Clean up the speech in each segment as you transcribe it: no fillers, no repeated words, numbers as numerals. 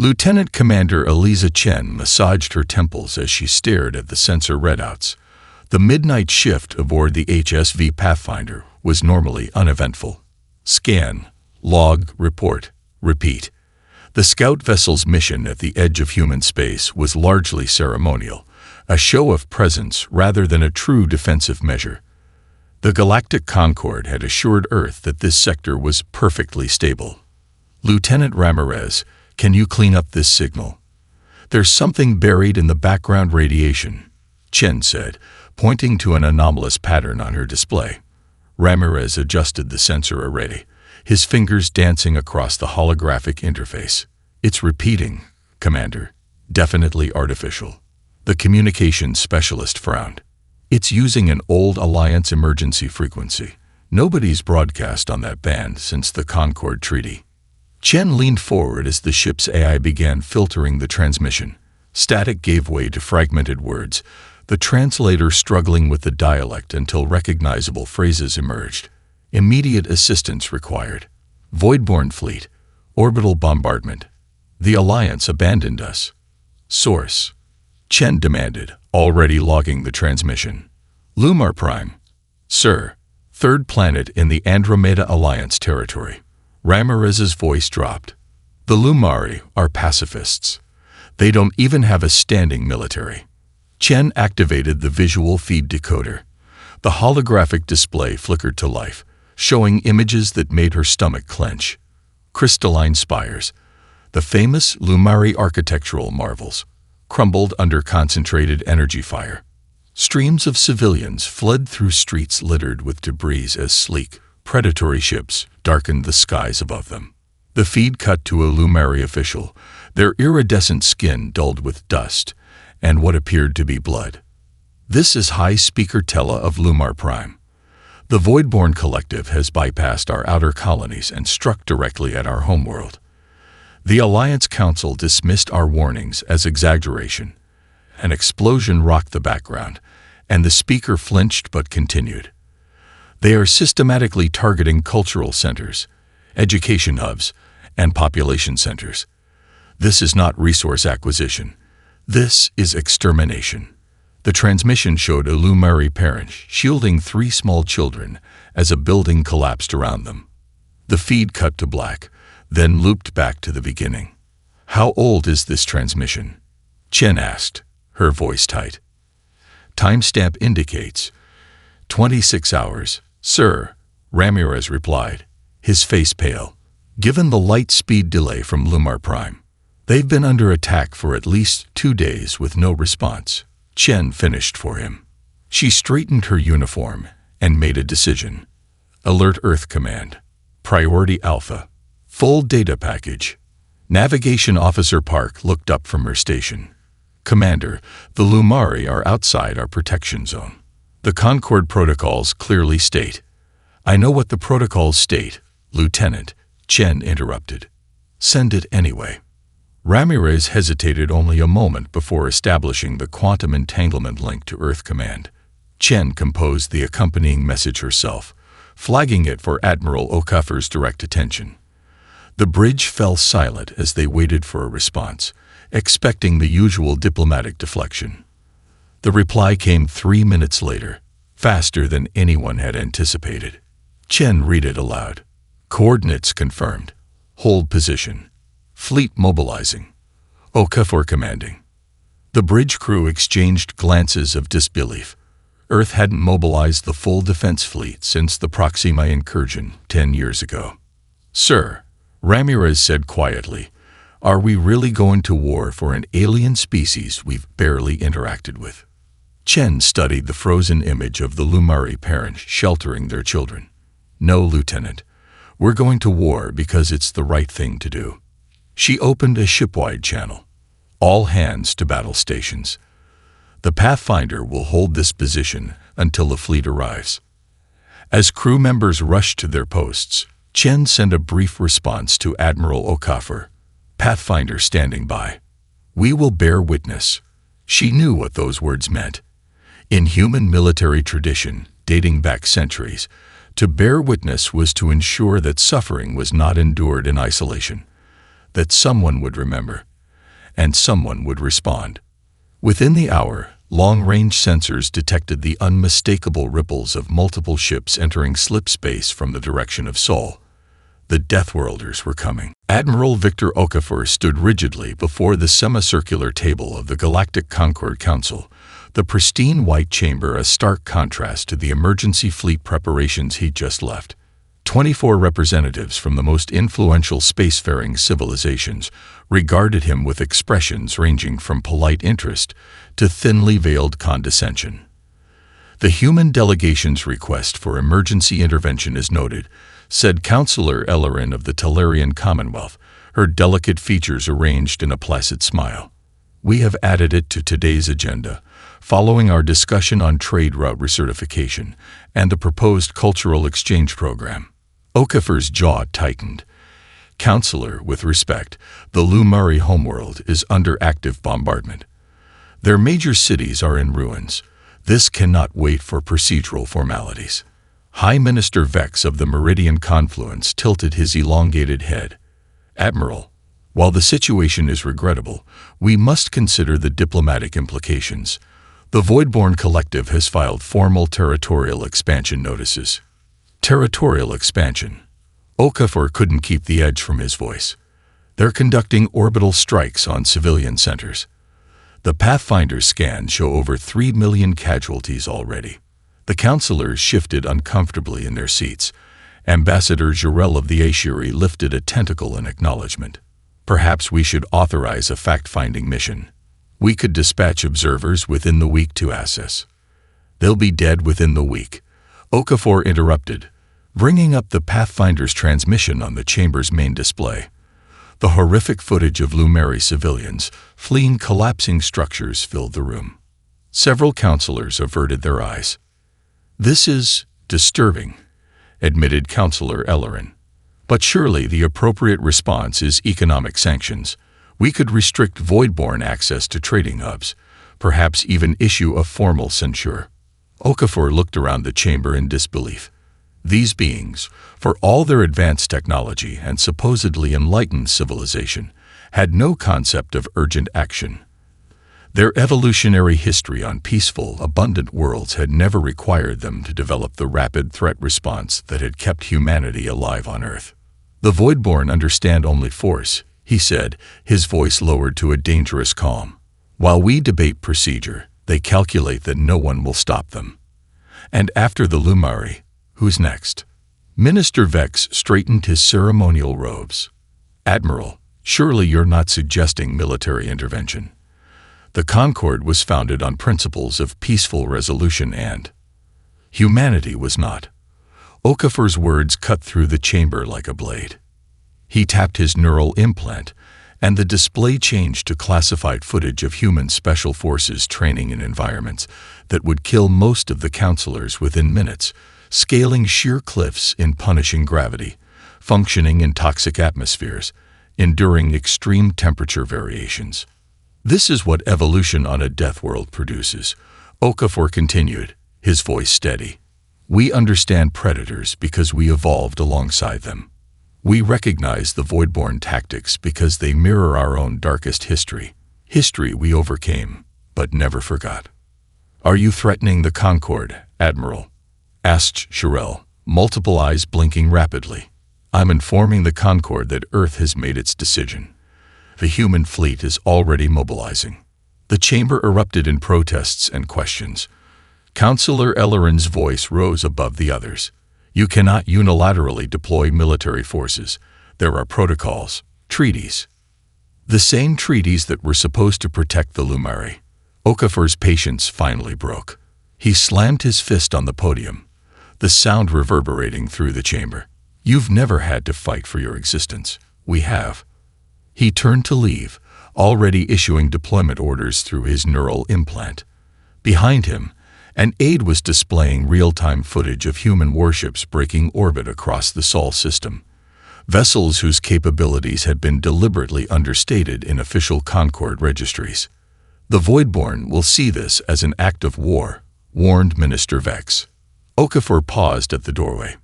Lieutenant Commander Eliza Chen massaged her temples as she stared at the sensor readouts. The midnight shift aboard the HSV Pathfinder was normally uneventful. Scan, log, report, repeat. The scout vessel's mission at the edge of human space was largely ceremonial, a show of presence rather than a true defensive measure. The Galactic Concord had assured Earth that this sector was perfectly stable. Lieutenant Ramirez, can you clean up this signal? There's something buried in the background radiation, Chen said, pointing to an anomalous pattern on her display. Ramirez adjusted the sensor array, his fingers dancing across the holographic interface. It's repeating, Commander. Definitely artificial. The communications specialist frowned. It's using an old Alliance emergency frequency. Nobody's broadcast on that band since the Concord Treaty. Chen leaned forward as the ship's AI began filtering the transmission. Static gave way to fragmented words, the translator struggling with the dialect until recognizable phrases emerged. Immediate assistance required. Voidborn fleet. Orbital bombardment. The Alliance abandoned us. Source. Chen demanded, already logging the transmission. Lumar Prime. Sir. Third planet in the Andromeda Alliance territory. Ramirez's voice dropped. The Lumari are pacifists. They don't even have a standing military. Chen activated the visual feed decoder. The holographic display flickered to life, showing images that made her stomach clench. Crystalline spires, the famous Lumari architectural marvels, crumbled under concentrated energy fire. Streams of civilians fled through streets littered with debris as sleek, predatory ships darkened the skies above them. The feed cut to a Lumari official, their iridescent skin dulled with dust and what appeared to be blood. This is High Speaker Tella of Lumar Prime. The Voidborn Collective has bypassed our outer colonies and struck directly at our homeworld. The Alliance Council dismissed our warnings as exaggeration. An explosion rocked the background, and the speaker flinched but continued. They are systematically targeting cultural centers, education hubs, and population centers. This is not resource acquisition. This is extermination. The transmission showed a Lumari parent shielding 3 small children as a building collapsed around them. The feed cut to black, then looped back to the beginning. How old is this transmission? Chen asked, her voice tight. Timestamp indicates 26 hours, sir, Ramirez replied, his face pale. Given the light speed delay from Lumar Prime, they've been under attack for at least 2 days with no response. Chen finished for him. She straightened her uniform and made a decision. Alert Earth Command. Priority Alpha. Full data package. Navigation Officer Park looked up from her station. Commander, the Lumari are outside our protection zone. The Concord protocols clearly state. I know what the protocols state, Lieutenant, Chen interrupted. Send it anyway. Ramirez hesitated only a moment before establishing the quantum entanglement link to Earth Command. Chen composed the accompanying message herself, flagging it for Admiral Okafor's direct attention. The bridge fell silent as they waited for a response, expecting the usual diplomatic deflection. The reply came 3 minutes later, faster than anyone had anticipated. Chen read it aloud. Coordinates confirmed. Hold position. Fleet mobilizing. Okafor commanding. The bridge crew exchanged glances of disbelief. Earth hadn't mobilized the full defense fleet since the Proxima incursion 10 years ago. Sir, Ramirez said quietly, are we really going to war for an alien species we've barely interacted with? Chen studied the frozen image of the Lumari parents sheltering their children. No, Lieutenant. We're going to war because it's the right thing to do. She opened a shipwide channel. All hands to battle stations. The Pathfinder will hold this position until the fleet arrives. As crew members rushed to their posts, Chen sent a brief response to Admiral Okafor. Pathfinder standing by. We will bear witness. She knew what those words meant. In human military tradition, dating back centuries, to bear witness was to ensure that suffering was not endured in isolation, that someone would remember, and someone would respond. Within the hour, long-range sensors detected the unmistakable ripples of multiple ships entering slipspace from the direction of Sol. The Deathworlders were coming. Admiral Victor Okafor stood rigidly before the semicircular table of the Galactic Concord Council, the pristine white chamber a stark contrast to the emergency fleet preparations he'd just left. 24 representatives from the most influential spacefaring civilizations regarded him with expressions ranging from polite interest to thinly veiled condescension. The human delegation's request for emergency intervention is noted, said Councillor Ellerin of the Talarian Commonwealth, her delicate features arranged in a placid smile. We have added it to today's agenda, following our discussion on trade route recertification and the proposed cultural exchange program. Okafor's jaw tightened. Councillor, with respect, the Lumari homeworld is under active bombardment. Their major cities are in ruins. This cannot wait for procedural formalities. High Minister Vex of the Meridian Confluence tilted his elongated head. Admiral, while the situation is regrettable, we must consider the diplomatic implications. The Voidborn Collective has filed formal territorial expansion notices. Territorial expansion. Okafor couldn't keep the edge from his voice. They're conducting orbital strikes on civilian centers. The Pathfinder scans show over 3 million casualties already. The councillors shifted uncomfortably in their seats. Ambassador Jarell of the Ashiri lifted a tentacle in acknowledgement. Perhaps we should authorize a fact-finding mission. We could dispatch observers within the week to assess. They'll be dead within the week. Okafor interrupted, bringing up the Pathfinder's transmission on the chamber's main display. The horrific footage of Lumari civilians fleeing collapsing structures filled the room. Several councillors averted their eyes. This is disturbing, admitted Councillor Ellerin. But surely the appropriate response is economic sanctions. We could restrict Voidborn access to trading hubs, perhaps even issue a formal censure. Okafor looked around the chamber in disbelief. These beings, for all their advanced technology and supposedly enlightened civilization, had no concept of urgent action. Their evolutionary history on peaceful, abundant worlds had never required them to develop the rapid threat response that had kept humanity alive on Earth. The Voidborn understand only force, he said, his voice lowered to a dangerous calm. While we debate procedure, they calculate that no one will stop them. And after the Lumari, who's next? Minister Vex straightened his ceremonial robes. Admiral, surely you're not suggesting military intervention. The Concord was founded on principles of peaceful resolution and humanity was not. Okafor's words cut through the chamber like a blade. He tapped his neural implant, and the display changed to classified footage of human special forces training in environments that would kill most of the councillors within minutes, scaling sheer cliffs in punishing gravity, functioning in toxic atmospheres, enduring extreme temperature variations. This is what evolution on a death world produces, Okafor continued, his voice steady. We understand predators because we evolved alongside them. We recognize the Voidborn tactics because they mirror our own darkest history. History we overcame, but never forgot. Are you threatening the Concord, Admiral? Asked Jarell, multiple eyes blinking rapidly. I'm informing the Concord that Earth has made its decision. The human fleet is already mobilizing. The chamber erupted in protests and questions. Councillor Ellerin's voice rose above the others. You cannot unilaterally deploy military forces. There are protocols, treaties. The same treaties that were supposed to protect the Lumari. Okafor's patience finally broke. He slammed his fist on the podium, the sound reverberating through the chamber. You've never had to fight for your existence. We have. He turned to leave, already issuing deployment orders through his neural implant. Behind him, an aide was displaying real-time footage of human warships breaking orbit across the Sol system, vessels whose capabilities had been deliberately understated in official Concord registries. The Voidborn will see this as an act of war, warned Minister Vex. Okafor paused at the doorway.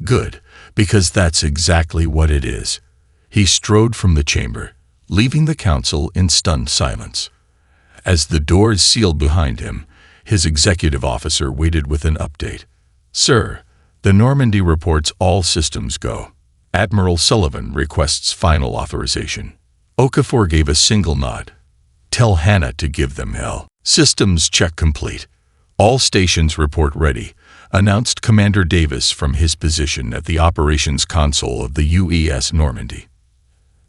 Good, because that's exactly what it is. He strode from the chamber, leaving the council in stunned silence. As the doors sealed behind him, his executive officer waited with an update. "Sir, the Normandy reports all systems go. Admiral Sullivan requests final authorization." Okafor gave a single nod. "Tell Hannah to give them hell." "Systems check complete. All stations report ready," announced Commander Davis from his position at the operations console of the UES Normandy.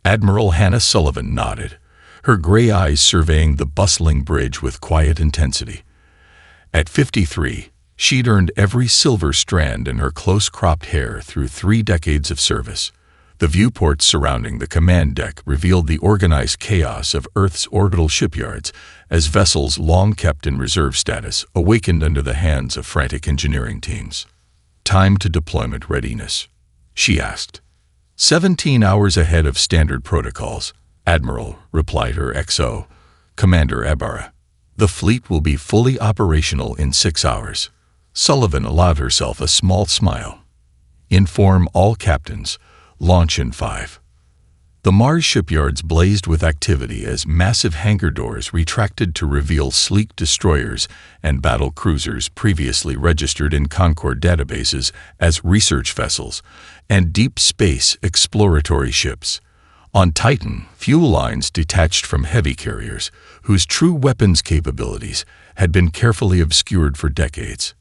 Admiral Hannah Sullivan nodded, her gray eyes surveying the bustling bridge with quiet intensity. At 53, she'd earned every silver strand in her close-cropped hair through 3 decades of service. The viewports surrounding the command deck revealed the organized chaos of Earth's orbital shipyards as vessels long kept in reserve status awakened under the hands of frantic engineering teams. "Time to deployment readiness," she asked. 17 hours ahead of standard protocols, Admiral, replied her XO, Commander Ibarra. "The fleet will be fully operational in 6 hours." Sullivan allowed herself a small smile. "Inform all captains. Launch in 5. The Mars shipyards blazed with activity as massive hangar doors retracted to reveal sleek destroyers and battle cruisers previously registered in Concord databases as research vessels and deep space exploratory ships. On Titan, fuel lines detached from heavy carriers, whose true weapons capabilities had been carefully obscured for decades.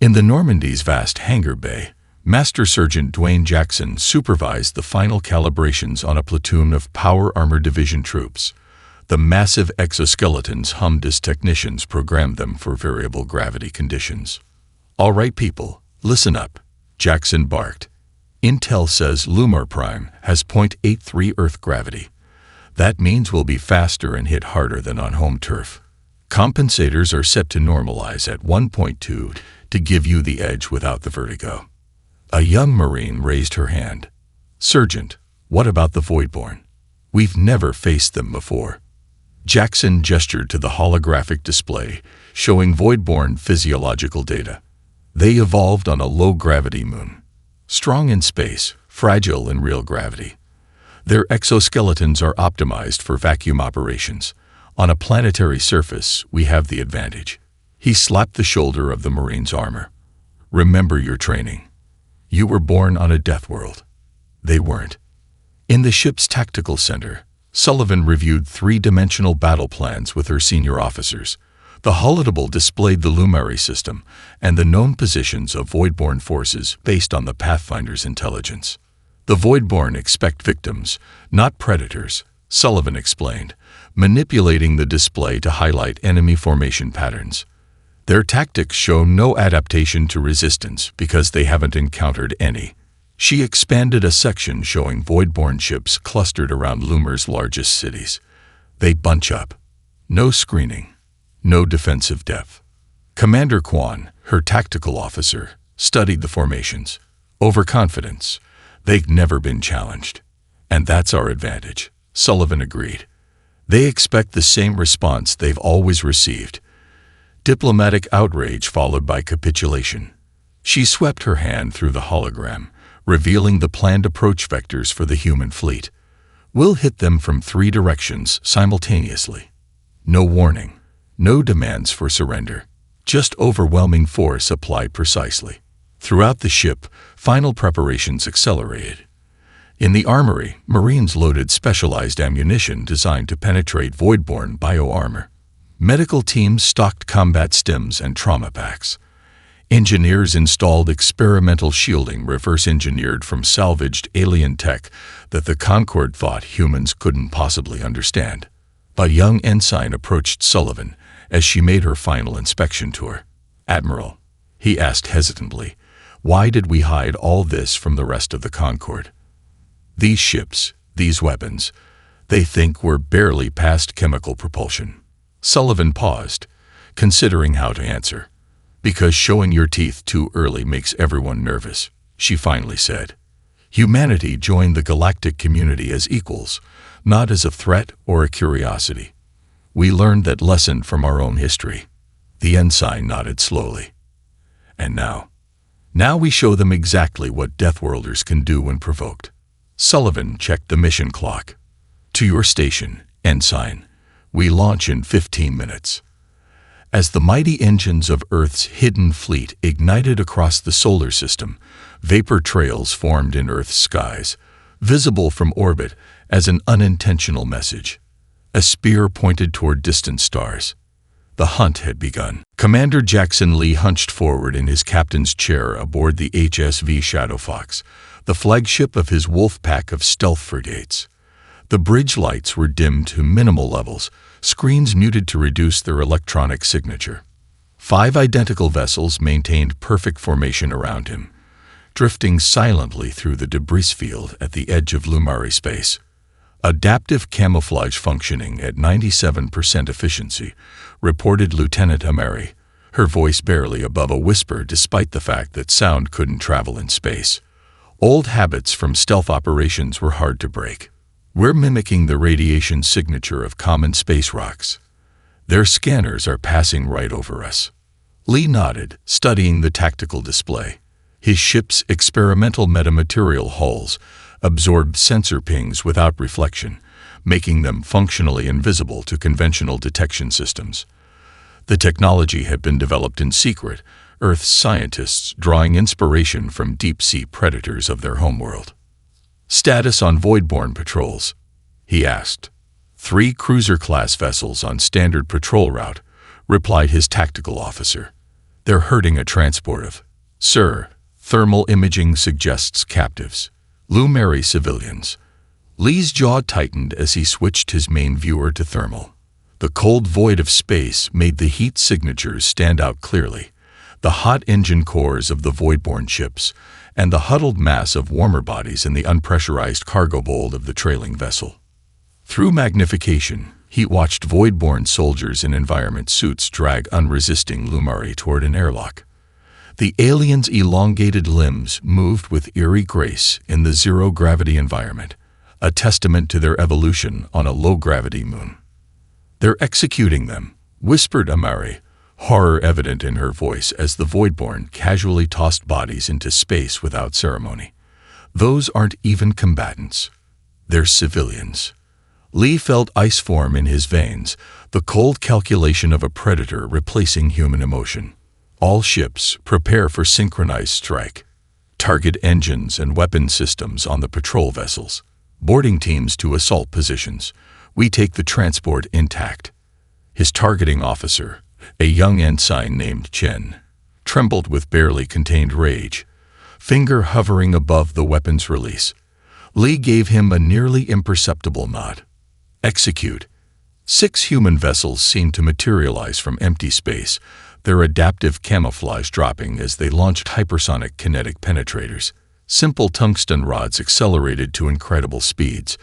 In the Normandy's vast hangar bay, Master Sergeant Dwayne Jackson supervised the final calibrations on a platoon of Power Armor Division troops. The massive exoskeletons hummed as technicians programmed them for variable gravity conditions. "All right, people, listen up," Jackson barked. "Intel says Lumar Prime has 0.83 Earth gravity. That means we'll be faster and hit harder than on home turf. Compensators are set to normalize at 1.2 to give you the edge without the vertigo." A young Marine raised her hand. "Sergeant, what about the Voidborn? We've never faced them before." Jackson gestured to the holographic display, showing Voidborn physiological data. They evolved on a low-gravity moon. Strong in space, fragile in real gravity. Their exoskeletons are optimized for vacuum operations. On a planetary surface, we have the advantage. He slapped the shoulder of the Marine's armor. "Remember your training. You were born on a death world. They weren't." In the ship's tactical center, Sullivan reviewed 3-dimensional battle plans with her senior officers. The holodeck displayed the Lumari system and the known positions of Voidborn forces based on the Pathfinder's intelligence. "The Voidborn expect victims, not predators," Sullivan explained, manipulating the display to highlight enemy formation patterns. "Their tactics show no adaptation to resistance because they haven't encountered any." She expanded a section showing Voidborn ships clustered around Lumar's largest cities. "They bunch up. No screening. No defensive depth." Commander Kwan, her tactical officer, studied the formations. "Overconfidence. They've never been challenged. And that's our advantage," Sullivan agreed. "They expect the same response they've always received. Diplomatic outrage followed by capitulation." She swept her hand through the hologram, revealing the planned approach vectors for the human fleet. "We'll hit them from 3 directions simultaneously. No warning, no demands for surrender, just overwhelming force applied precisely." Throughout the ship, final preparations accelerated. In the armory, Marines loaded specialized ammunition designed to penetrate Voidborn bioarmor. Medical teams stocked combat stims and trauma packs. Engineers installed experimental shielding reverse-engineered from salvaged alien tech that the Concord thought humans couldn't possibly understand. A young ensign approached Sullivan as she made her final inspection tour. "Admiral," he asked hesitantly, "why did we hide all this from the rest of the Concord? These ships, these weapons, they think we're barely past chemical propulsion." Sullivan paused, considering how to answer. "Because showing your teeth too early makes everyone nervous," she finally said. "Humanity joined the galactic community as equals, not as a threat or a curiosity. We learned that lesson from our own history." The ensign nodded slowly. "And now we show them exactly what Deathworlders can do when provoked." Sullivan checked the mission clock. To your station, Ensign. We launch in 15 minutes. As the mighty engines of Earth's hidden fleet ignited across the solar system, vapor trails formed in Earth's skies, visible from orbit as an unintentional message. A spear pointed toward distant stars. The hunt had begun. Commander Jackson Lee hunched forward in his captain's chair aboard the HSV Shadow Fox, the flagship of his wolf pack of stealth frigates. The bridge lights were dimmed to minimal levels, screens muted to reduce their electronic signature. 5 identical vessels maintained perfect formation around him, drifting silently through the debris field at the edge of Lumari space. Adaptive camouflage functioning at 97% efficiency, reported Lieutenant Ameri, her voice barely above a whisper despite the fact that sound couldn't travel in space. Old habits from stealth operations were hard to break. We're mimicking the radiation signature of common space rocks. Their scanners are passing right over us. Lee nodded, studying the tactical display. His ship's experimental metamaterial hulls absorbed sensor pings without reflection, making them functionally invisible to conventional detection systems. The technology had been developed in secret, Earth's scientists drawing inspiration from deep-sea predators of their homeworld. Status on Voidborne patrols, he asked. 3 cruiser-class vessels on standard patrol route, replied his tactical officer. They're herding a transport of, Sir, thermal imaging suggests captives. Lumari civilians. Lee's jaw tightened as he switched his main viewer to thermal. The cold void of space made the heat signatures stand out clearly. The hot engine cores of the Voidborne ships, and the huddled mass of warmer bodies in the unpressurized cargo hold of the trailing vessel. Through magnification, he watched Voidborne soldiers in environment suits drag unresisting Lumari toward an airlock. The aliens' elongated limbs moved with eerie grace in the zero-gravity environment, a testament to their evolution on a low-gravity moon. They're executing them, whispered Amari, horror evident in her voice as the Voidborne casually tossed bodies into space without ceremony. Those aren't even combatants. They're civilians. Lee felt ice form in his veins, the cold calculation of a predator replacing human emotion. All ships prepare for synchronized strike. Target engines and weapon systems on the patrol vessels. Boarding teams to assault positions. We take the transport intact. His targeting officer, a young ensign named Chen, trembled with barely contained rage, finger hovering above the weapon's release. Lee gave him a nearly imperceptible nod. Execute. 6 human vessels seemed to materialize from empty space, their adaptive camouflage dropping as they launched hypersonic kinetic penetrators. Simple tungsten rods accelerated to incredible speeds,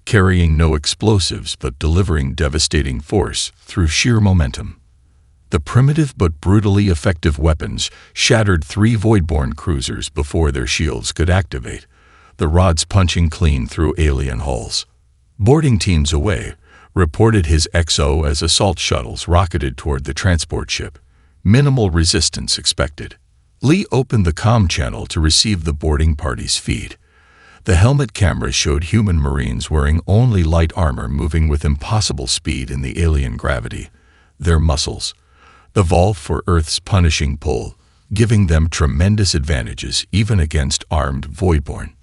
carrying no explosives but delivering devastating force through sheer momentum. The primitive but brutally effective weapons shattered 3 Voidborne cruisers before their shields could activate, the rods punching clean through alien hulls. Boarding teams away, reported his XO as assault shuttles rocketed toward the transport ship. Minimal resistance expected. Lee opened the comm channel to receive the boarding party's feed. The helmet cameras showed human Marines wearing only light armor moving with impossible speed in the alien gravity. Their muscles, the valve for Earth's punishing pull, giving them tremendous advantages even against armed Voidborne.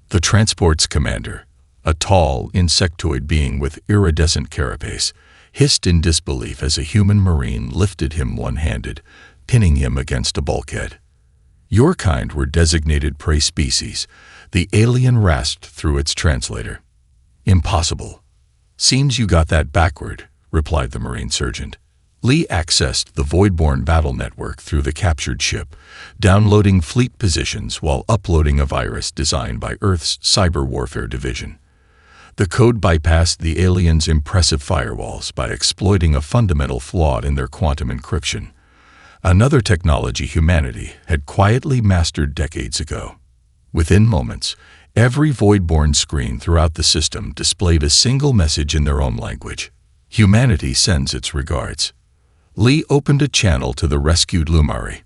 The transport's commander, a tall, insectoid being with iridescent carapace, hissed in disbelief as a human Marine lifted him one-handed, pinning him against a bulkhead. Your kind were designated prey species, the alien rasped through its translator. Impossible. Seems you got that backward, replied the Marine sergeant. Lee accessed the Voidborne battle network through the captured ship, downloading fleet positions while uploading a virus designed by Earth's cyber warfare division. The code bypassed the aliens' impressive firewalls by exploiting a fundamental flaw in their quantum encryption, another technology humanity had quietly mastered decades ago. Within moments, every Voidborne screen throughout the system displayed a single message in their own language. Humanity sends its regards. Lee opened a channel to the rescued Lumari.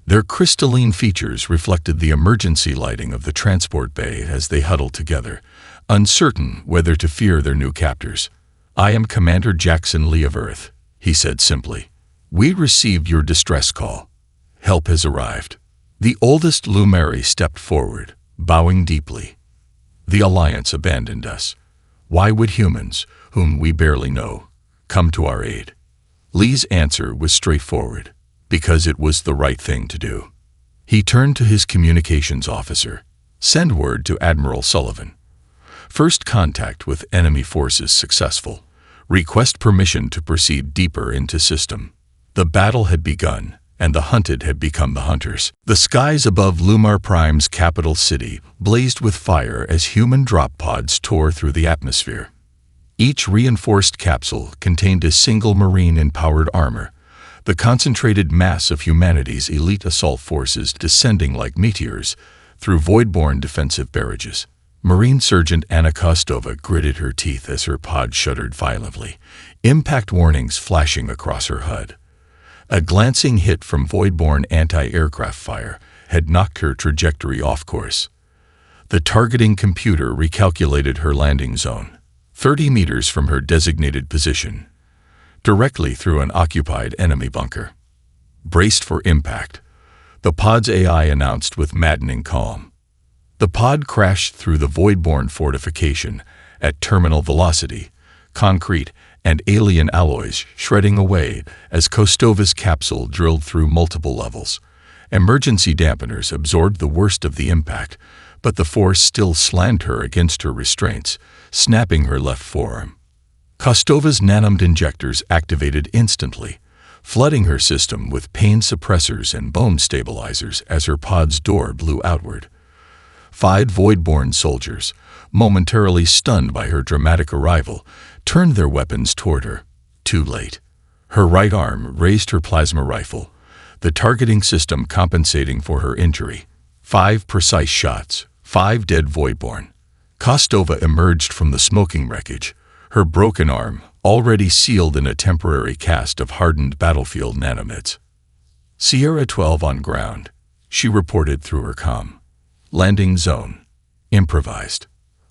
Their crystalline features reflected the emergency lighting of the transport bay as they huddled together, uncertain whether to fear their new captors. "I am Commander Jackson Lee of Earth," he said simply. "We received your distress call. Help has arrived." The oldest Lumari stepped forward, bowing deeply. "The Alliance abandoned us. Why would humans, whom we barely know, come to our aid?" Lee's answer was straightforward, because it was the right thing to do. He turned to his communications officer. "Send word to Admiral Sullivan. First contact with enemy forces successful. Request permission to proceed deeper into system." The battle had begun, and the hunted had become the hunters. The skies above Lumar Prime's capital city blazed with fire as human drop pods tore through the atmosphere. Each reinforced capsule contained a single Marine-empowered armor, the concentrated mass of humanity's elite assault forces descending like meteors through void-borne defensive barrages. Marine Sergeant Anna Kostova gritted her teeth as her pod shuddered violently, impact warnings flashing across her HUD. A glancing hit from void-borne anti-aircraft fire had knocked her trajectory off course. The targeting computer recalculated her landing zone, 30 meters from her designated position, directly through an occupied enemy bunker. Braced for impact, the pod's AI announced with maddening calm. The pod crashed through the void-borne fortification at terminal velocity, concrete and alien alloys shredding away as Kostova's capsule drilled through multiple levels. Emergency dampeners absorbed the worst of the impact, but the force still slammed her against her restraints, snapping her left forearm. Kostova's nanomed injectors activated instantly, flooding her system with pain suppressors and bone stabilizers as her pod's door blew outward. 5 void-borne soldiers, momentarily stunned by her dramatic arrival, turned their weapons toward her. Too late. Her right arm raised her plasma rifle, the targeting system compensating for her injury. 5 precise shots, 5 dead void-borne. Kostova emerged from the smoking wreckage, her broken arm already sealed in a temporary cast of hardened battlefield nanomids. "Sierra 12 on ground," she reported through her comm. "Landing zone. Improvised."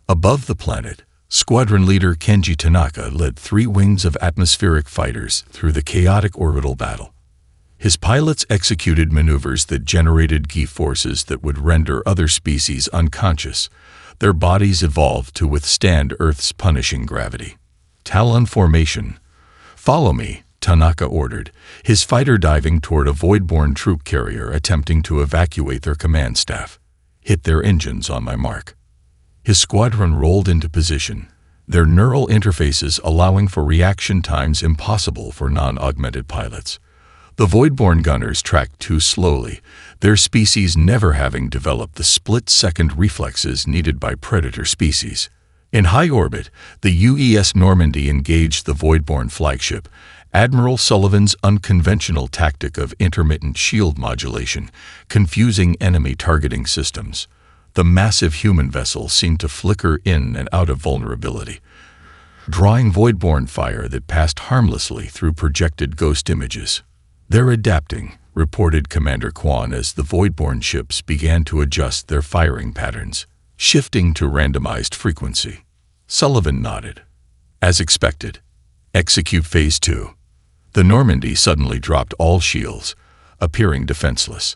Above the planet, Squadron Leader Kenji Tanaka led 3 wings of atmospheric fighters through the chaotic orbital battle. His pilots executed maneuvers that generated G-forces that would render other species unconscious. Their bodies evolved to withstand Earth's punishing gravity. "Talon formation. Follow me," Tanaka ordered, his fighter diving toward a void-borne troop carrier attempting to evacuate their command staff. "Hit their engines on my mark." His squadron rolled into position, their neural interfaces allowing for reaction times impossible for non-augmented pilots. The void-borne gunners tracked too slowly, their species never having developed the split-second reflexes needed by predator species. In high orbit, the UES Normandy engaged the void-borne flagship, Admiral Sullivan's unconventional tactic of intermittent shield modulation, confusing enemy targeting systems. The massive human vessel seemed to flicker in and out of vulnerability, drawing void-borne fire that passed harmlessly through projected ghost images. "They're adapting," reported Commander Kwan as the void-borne ships began to adjust their firing patterns, shifting to randomized frequency. Sullivan nodded. "As expected. Execute Phase 2. The Normandy suddenly dropped all shields, appearing defenseless.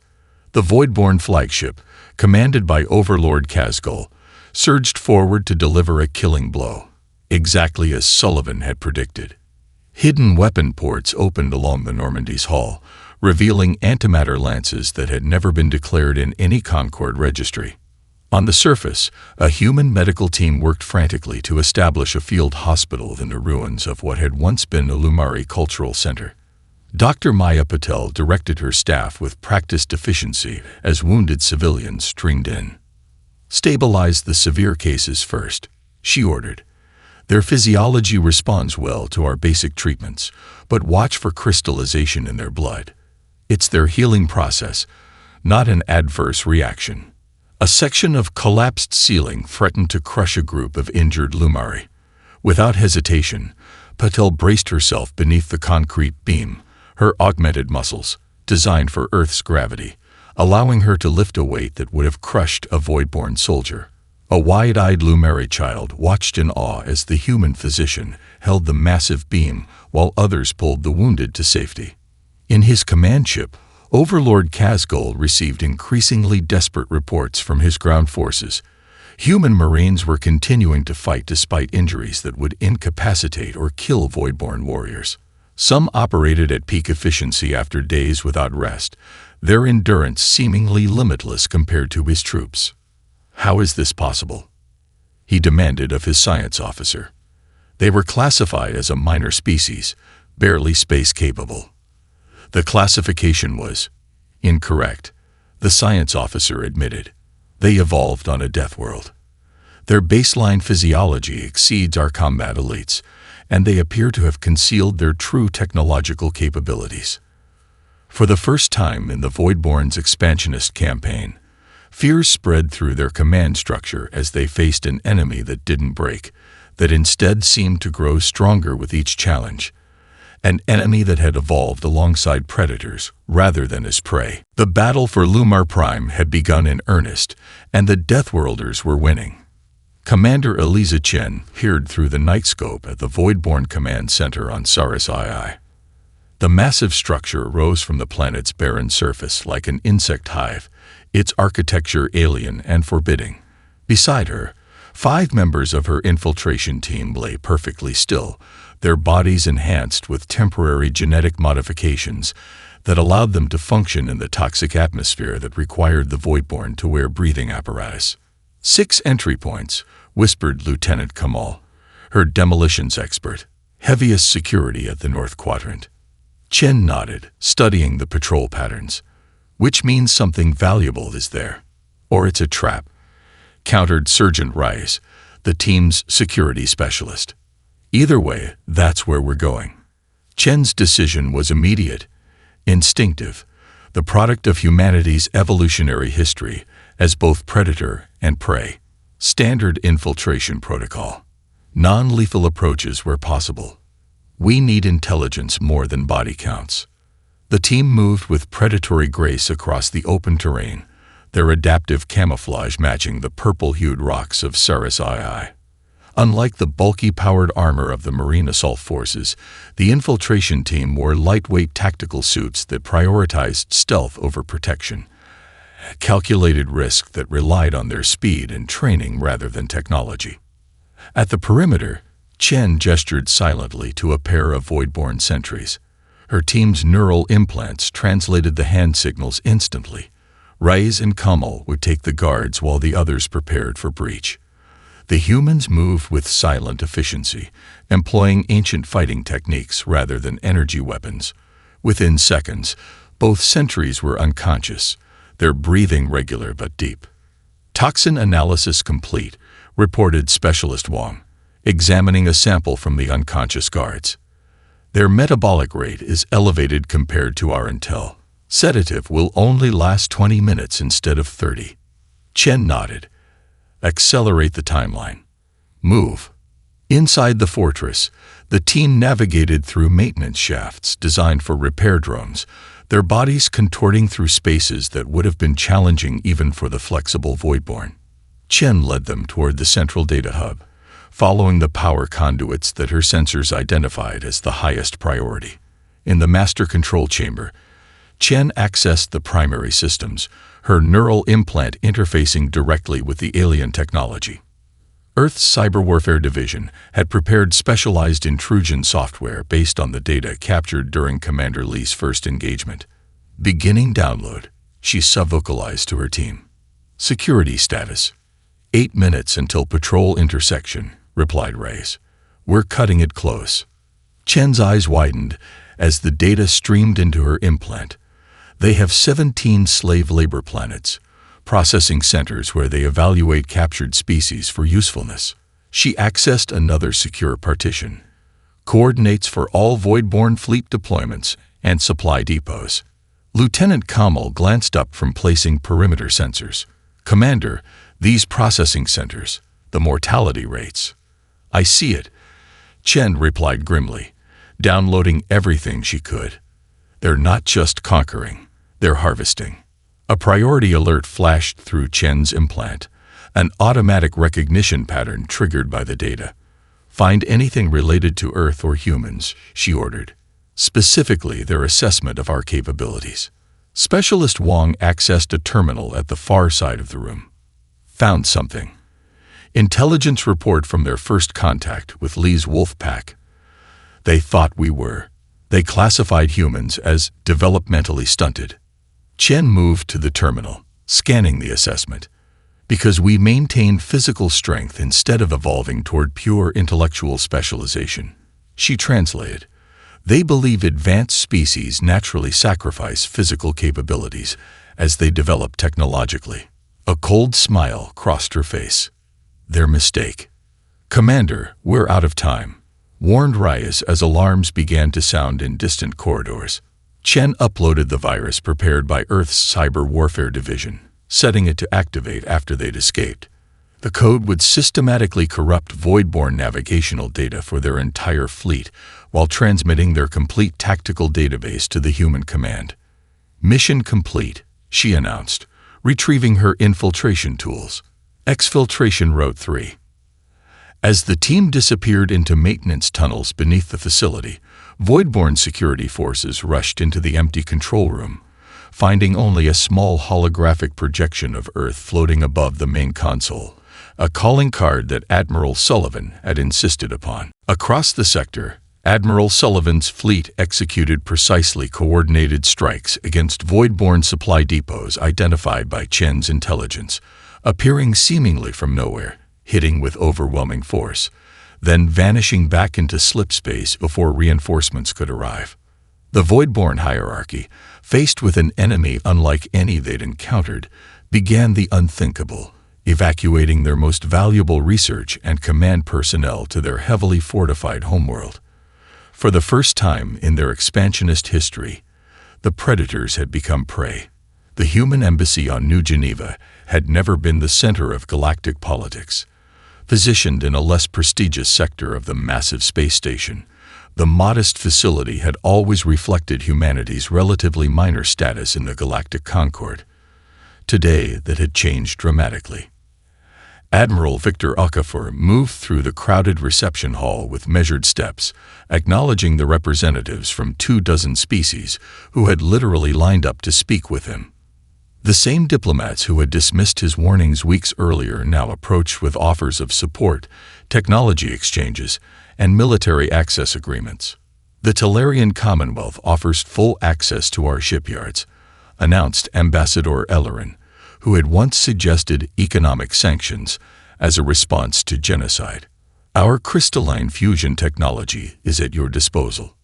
The void-borne flagship, commanded by Overlord Kazgul, surged forward to deliver a killing blow, exactly as Sullivan had predicted. Hidden weapon ports opened along the Normandy's hull, revealing antimatter lances that had never been declared in any Concord registry. On the surface, a human medical team worked frantically to establish a field hospital in the ruins of what had once been a Lumari cultural center. Dr. Maya Patel directed her staff with practiced efficiency as wounded civilians streamed in. "Stabilize the severe cases first," she ordered. "Their physiology responds well to our basic treatments, but watch for crystallization in their blood. It's their healing process, not an adverse reaction." A section of collapsed ceiling threatened to crush a group of injured Lumari. Without hesitation, Patel braced herself beneath the concrete beam, her augmented muscles, designed for Earth's gravity, allowing her to lift a weight that would have crushed a void-borne soldier. A wide-eyed Lumeri child watched in awe as the human physician held the massive beam while others pulled the wounded to safety. In his command ship, Overlord Kazgul received increasingly desperate reports from his ground forces. Human Marines were continuing to fight despite injuries that would incapacitate or kill Voidborn warriors. Some operated at peak efficiency after days without rest, their endurance seemingly limitless compared to his troops. How is this possible? He demanded of his science officer. They were classified as a minor species, barely space-capable. The classification was incorrect, the science officer admitted. They evolved on a death world. Their baseline physiology exceeds our combat elites, and they appear to have concealed their true technological capabilities. For the first time in the Voidborn's expansionist campaign, fears spread through their command structure as they faced an enemy that didn't break, that instead seemed to grow stronger with each challenge. An enemy that had evolved alongside predators rather than as prey. The battle for Lumar Prime had begun in earnest, and the Deathworlders were winning. Commander Eliza Chen peered through the nightscope at the Voidborn Command Center on Saris II. The massive structure rose from the planet's barren surface like an insect hive, its architecture alien and forbidding. Beside her, 5 members of her infiltration team lay perfectly still, their bodies enhanced with temporary genetic modifications that allowed them to function in the toxic atmosphere that required the Voidborn to wear breathing apparatus. 6 entry points, whispered Lieutenant Kamal, her demolitions expert, heaviest security at the North Quadrant. Chen nodded, studying the patrol patterns. Which means something valuable is there. Or it's a trap, countered Sergeant Rice, the team's security specialist. Either way, that's where we're going. Chen's decision was immediate, instinctive, the product of humanity's evolutionary history as both predator and prey. Standard infiltration protocol. Non-lethal approaches where possible. We need intelligence more than body counts. The team moved with predatory grace across the open terrain, their adaptive camouflage matching the purple-hued rocks of Saris II. Unlike the bulky powered armor of the Marine Assault Forces, the infiltration team wore lightweight tactical suits that prioritized stealth over protection, calculated risk that relied on their speed and training rather than technology. At the perimeter, Chen gestured silently to a pair of Voidborn sentries. Her team's neural implants translated the hand signals instantly. Raiz and Kamal would take the guards while the others prepared for breach. The humans moved with silent efficiency, employing ancient fighting techniques rather than energy weapons. Within seconds, both sentries were unconscious, their breathing regular but deep. Toxin analysis complete, reported Specialist Wong, examining a sample from the unconscious guards. Their metabolic rate is elevated compared to our intel. Sedative will only last 20 minutes instead of 30. Chen nodded. Accelerate the timeline. Move. Inside the fortress, the team navigated through maintenance shafts designed for repair drones, their bodies contorting through spaces that would have been challenging even for the flexible Voidborn. Chen led them toward the central data hub, following the power conduits that her sensors identified as the highest priority. In the master control chamber, Chen accessed the primary systems, her neural implant interfacing directly with the alien technology. Earth's Cyber Warfare Division had prepared specialized intrusion software based on the data captured during Commander Lee's first engagement. Beginning download, she subvocalized to her team. Security status. 8 minutes until patrol intersection, replied Reyes. We're cutting it close. Chen's eyes widened as the data streamed into her implant. They have 17 slave labor planets, processing centers where they evaluate captured species for usefulness. She accessed another secure partition. Coordinates for all Voidborn fleet deployments and supply depots. Lieutenant Kamal glanced up from placing perimeter sensors. Commander, these processing centers, the mortality rates. I see it, Chen replied grimly, downloading everything she could. They're not just conquering, they're harvesting. A priority alert flashed through Chen's implant. An automatic recognition pattern triggered by the data. Find anything related to Earth or humans, she ordered. Specifically, their assessment of our capabilities. Specialist Wong accessed a terminal at the far side of the room. Found something. Intelligence report from their first contact with Lee's wolf pack. They thought we were. They classified humans as developmentally stunted. Chen moved to the terminal, scanning the assessment. Because we maintain physical strength instead of evolving toward pure intellectual specialization. She translated. They believe advanced species naturally sacrifice physical capabilities as they develop technologically. A cold smile crossed her face. Their mistake. Commander, we're out of time, warned Reyes as alarms began to sound in distant corridors. Chen uploaded the virus prepared by Earth's Cyber Warfare Division, setting it to activate after they'd escaped. The code would systematically corrupt Voidborn navigational data for their entire fleet while transmitting their complete tactical database to the human command. Mission complete, she announced, retrieving her infiltration tools. Exfiltration Route 3. As the team disappeared into maintenance tunnels beneath the facility, Voidborn security forces rushed into the empty control room, finding only a small holographic projection of Earth floating above the main console, a calling card that Admiral Sullivan had insisted upon. Across the sector, Admiral Sullivan's fleet executed precisely coordinated strikes against Voidborn supply depots identified by Chen's intelligence, appearing seemingly from nowhere, hitting with overwhelming force, then vanishing back into slipspace before reinforcements could arrive. The Voidborn hierarchy, faced with an enemy unlike any they'd encountered, began the unthinkable, evacuating their most valuable research and command personnel to their heavily fortified homeworld. For the first time in their expansionist history, the predators had become prey. The human embassy on New Geneva had never been the center of galactic politics. Positioned in a less prestigious sector of the massive space station, the modest facility had always reflected humanity's relatively minor status in the galactic concord. Today, that had changed dramatically. Admiral Victor Okafor moved through the crowded reception hall with measured steps, acknowledging the representatives from 24 species who had literally lined up to speak with him. The same diplomats who had dismissed his warnings weeks earlier now approached with offers of support, technology exchanges, and military access agreements. The Talarian Commonwealth offers full access to our shipyards, announced Ambassador Ellerin, who had once suggested economic sanctions as a response to genocide. Our crystalline fusion technology is at your disposal.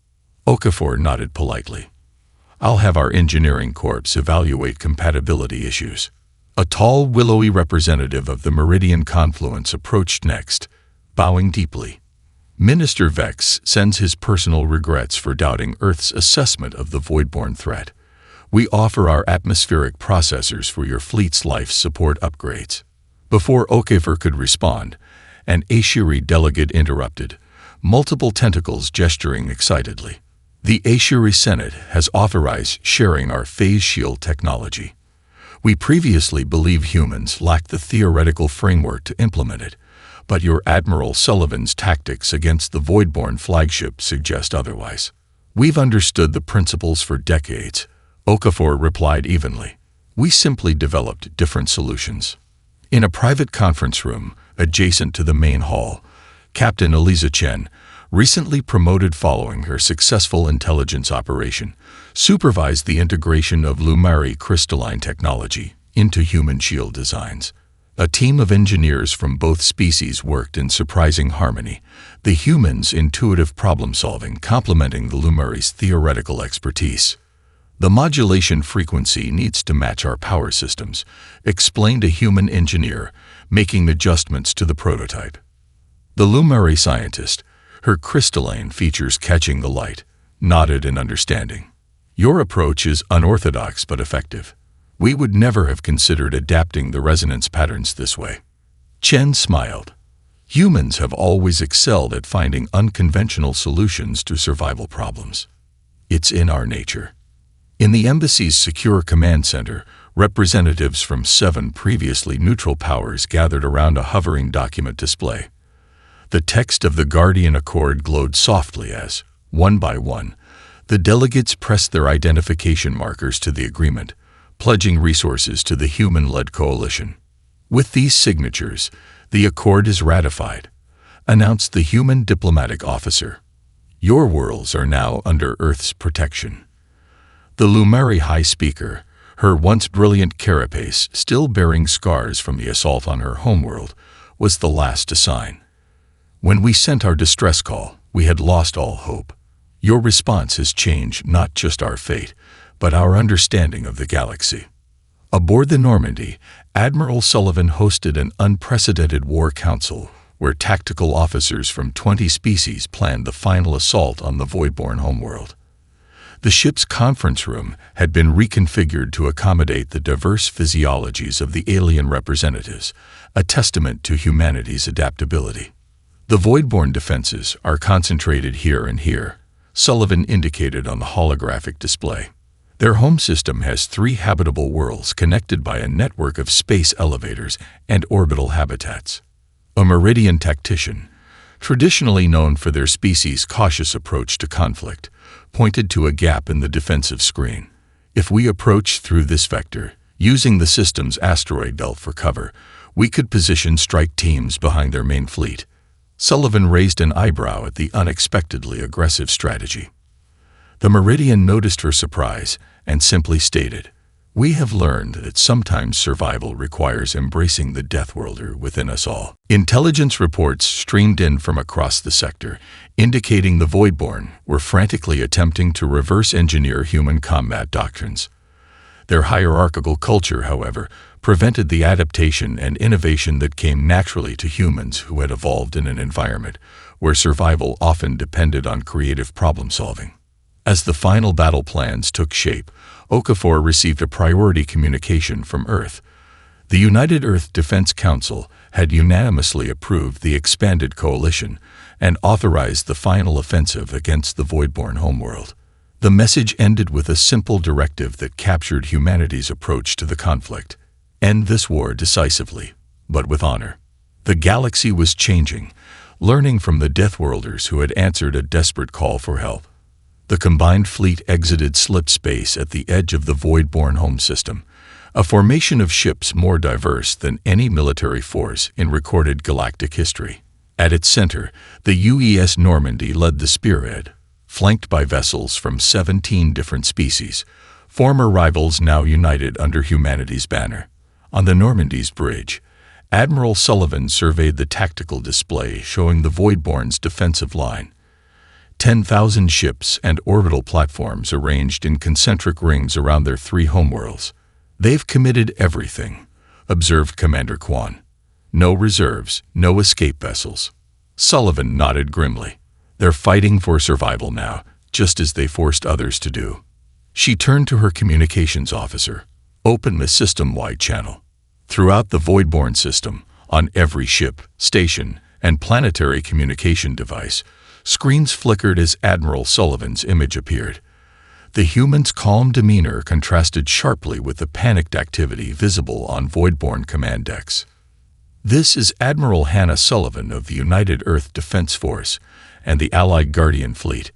Okafor nodded politely. I'll have our engineering corps evaluate compatibility issues. A tall, willowy representative of the Meridian Confluence approached next, bowing deeply. Minister Vex sends his personal regrets for doubting Earth's assessment of the Voidborn threat. We offer our atmospheric processors for your fleet's life support upgrades. Before Okafor could respond, an Ashiri delegate interrupted, multiple tentacles gesturing excitedly. The Ashiri Senate has authorized sharing our phase shield technology. We previously believed humans lacked the theoretical framework to implement it, but your Admiral Sullivan's tactics against the Voidborn flagship suggest otherwise. We've understood the principles for decades, Okafor replied evenly. We simply developed different solutions. In a private conference room adjacent to the main hall, Captain Eliza Chen, recently promoted following her successful intelligence operation, supervised the integration of Lumari crystalline technology into human shield designs. A team of engineers from both species worked in surprising harmony, the humans' intuitive problem-solving complementing the Lumari's theoretical expertise. The modulation frequency needs to match our power systems, explained a human engineer, making adjustments to the prototype. The Lumari scientist, her crystalline features catching the light, nodded in understanding. Your approach is unorthodox but effective. We would never have considered adapting the resonance patterns this way. Chen smiled. Humans have always excelled at finding unconventional solutions to survival problems. It's in our nature. In the embassy's secure command center, representatives from 7 previously neutral powers gathered around a hovering document display. The text of the Guardian Accord glowed softly as, one by one, the delegates pressed their identification markers to the agreement, pledging resources to the human-led coalition. With these signatures, the accord is ratified, announced the human diplomatic officer. Your worlds are now under Earth's protection. The Lumari High Speaker, her once brilliant carapace still bearing scars from the assault on her homeworld, was the last to sign. When we sent our distress call, we had lost all hope. Your response has changed not just our fate, but our understanding of the galaxy. Aboard the Normandy, Admiral Sullivan hosted an unprecedented war council where tactical officers from 20 species planned the final assault on the Voidborn homeworld. The ship's conference room had been reconfigured to accommodate the diverse physiologies of the alien representatives, a testament to humanity's adaptability. The Voidborn defenses are concentrated here and here, Sullivan indicated on the holographic display. Their home system has 3 habitable worlds connected by a network of space elevators and orbital habitats. A Meridian tactician, traditionally known for their species' cautious approach to conflict, pointed to a gap in the defensive screen. If we approach through this vector, using the system's asteroid belt for cover, we could position strike teams behind their main fleet. Sullivan raised an eyebrow at the unexpectedly aggressive strategy. The Meridian noticed her surprise and simply stated, "We have learned that sometimes survival requires embracing the Deathworlder within us all." Intelligence reports streamed in from across the sector, indicating the Voidborn were frantically attempting to reverse engineer human combat doctrines. Their hierarchical culture, however, prevented the adaptation and innovation that came naturally to humans who had evolved in an environment where survival often depended on creative problem-solving. As the final battle plans took shape, Okafor received a priority communication from Earth. The United Earth Defense Council had unanimously approved the expanded coalition and authorized the final offensive against the Voidborn homeworld. The message ended with a simple directive that captured humanity's approach to the conflict. End this war decisively, but with honor. The galaxy was changing, learning from the Deathworlders who had answered a desperate call for help. The combined fleet exited slip space at the edge of the Voidborn home system, a formation of ships more diverse than any military force in recorded galactic history. At its center, the UES Normandy led the spearhead, flanked by vessels from 17 different species, former rivals now united under humanity's banner. On the Normandy's bridge, Admiral Sullivan surveyed the tactical display showing the Voidborn's defensive line. 10,000 ships and orbital platforms arranged in concentric rings around their 3 homeworlds. "They've committed everything," observed Commander Kwan. "No reserves, no escape vessels." Sullivan nodded grimly. "They're fighting for survival now, just as they forced others to do." She turned to her communications officer. "Open the system-wide channel." Throughout the Voidborn system, on every ship, station, and planetary communication device, screens flickered as Admiral Sullivan's image appeared. The human's calm demeanor contrasted sharply with the panicked activity visible on Voidborn command decks. "This is Admiral Hannah Sullivan of the United Earth Defense Force and the Allied Guardian Fleet.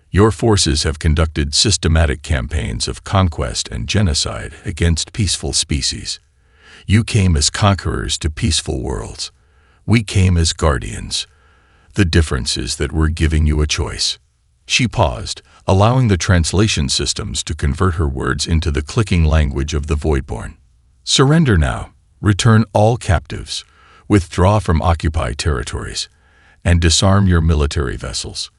Your forces have conducted systematic campaigns of conquest and genocide against peaceful species. You came as conquerors to peaceful worlds. We came as guardians. The difference is that we're giving you a choice." She paused, allowing the translation systems to convert her words into the clicking language of the Voidborn. "Surrender now, return all captives, withdraw from occupied territories, and disarm your military vessels.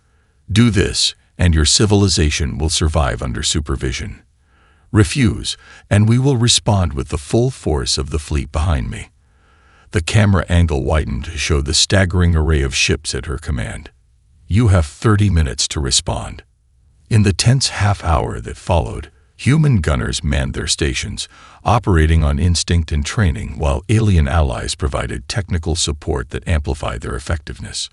Do this, and your civilization will survive under supervision. Refuse, and we will respond with the full force of the fleet behind me." The camera angle widened to show the staggering array of ships at her command. "You have 30 minutes to respond." In the tense half-hour that followed, human gunners manned their stations, operating on instinct and training while alien allies provided technical support that amplified their effectiveness.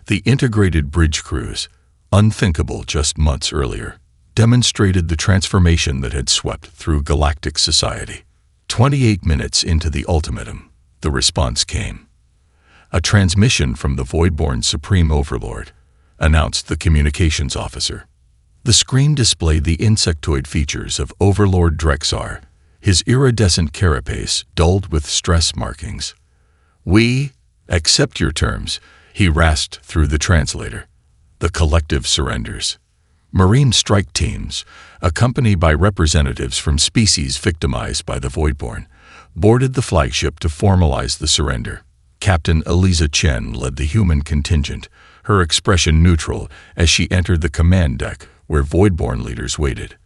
The integrated bridge crews, unthinkable just months earlier, demonstrated the transformation that had swept through galactic society. 28 minutes into the ultimatum, the response came. A transmission from the Voidborn Supreme Overlord, announced the communications officer. The screen displayed the insectoid features of Overlord Drexar, his iridescent carapace dulled with stress markings. "We accept your terms," he rasped through the translator. The collective surrenders. Marine strike teams, accompanied by representatives from species victimized by the Voidborn, boarded the flagship to formalize the surrender. Captain Eliza Chen led the human contingent, her expression neutral as she entered the command deck where Voidborn leaders waited.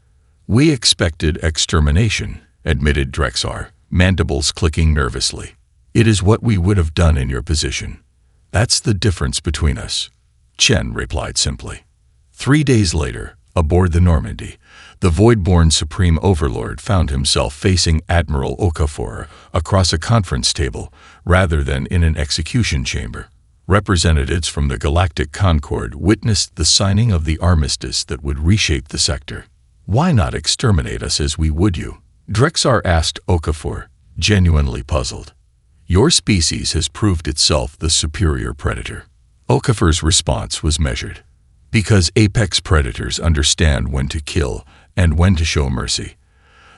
"We expected extermination," admitted Drexar, mandibles clicking nervously. "It is what we would have done in your position. That's the difference between us," Chen replied simply. 3 days later, aboard the Normandy, the Voidborn Supreme Overlord found himself facing Admiral Okafor across a conference table rather than in an execution chamber. Representatives from the Galactic Concord witnessed the signing of the armistice that would reshape the sector. "Why not exterminate us as we would you?" Drexar asked Okafor, genuinely puzzled. "Your species has proved itself the superior predator." Okafor's response was measured. "Because apex predators understand when to kill and when to show mercy.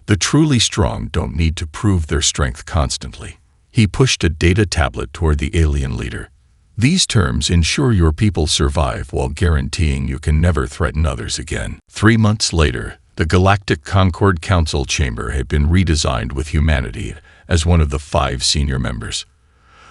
The truly strong don't need to prove their strength constantly." He pushed a data tablet toward the alien leader. "These terms ensure your people survive while guaranteeing you can never threaten others again." 3 months later, the Galactic Concord Council Chamber had been redesigned with humanity as one of the 5 senior members.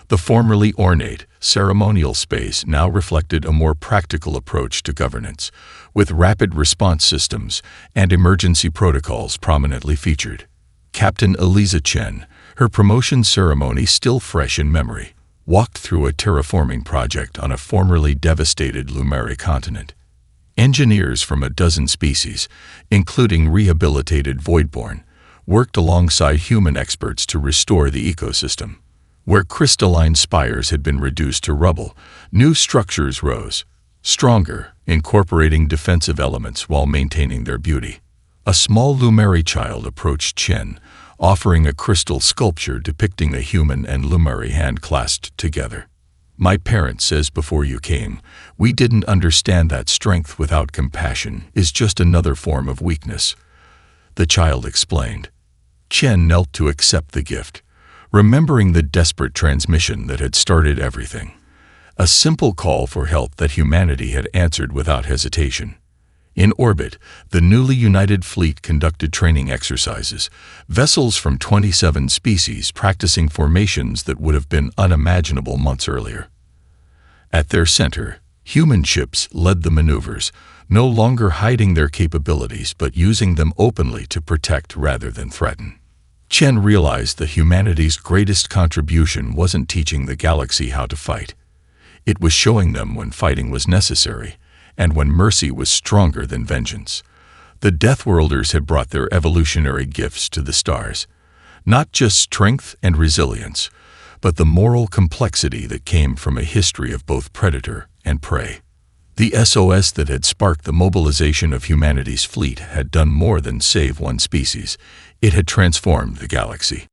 The formerly ornate, ceremonial space now reflected a more practical approach to governance, with rapid response systems and emergency protocols prominently featured. Captain Eliza Chen, her promotion ceremony still fresh in memory, walked through a terraforming project on a formerly devastated Lumari continent. Engineers from a dozen species, including rehabilitated Voidborn, worked alongside human experts to restore the ecosystem. Where crystalline spires had been reduced to rubble, new structures rose, stronger, incorporating defensive elements while maintaining their beauty. A small Lumari child approached Chen, offering a crystal sculpture depicting a human and Lumari hand clasped together. "My parents says before you came, we didn't understand that strength without compassion is just another form of weakness," the child explained. Chen knelt to accept the gift, remembering the desperate transmission that had started everything. A simple call for help that humanity had answered without hesitation. In orbit, the newly united fleet conducted training exercises, vessels from 27 species practicing formations that would have been unimaginable months earlier. At their center, human ships led the maneuvers, no longer hiding their capabilities but using them openly to protect rather than threaten. Chen realized that humanity's greatest contribution wasn't teaching the galaxy how to fight. It was showing them when fighting was necessary, and when mercy was stronger than vengeance. The Deathworlders had brought their evolutionary gifts to the stars, not just strength and resilience, but the moral complexity that came from a history of both predator and prey. The SOS that had sparked the mobilization of humanity's fleet had done more than save one species. It had transformed the galaxy.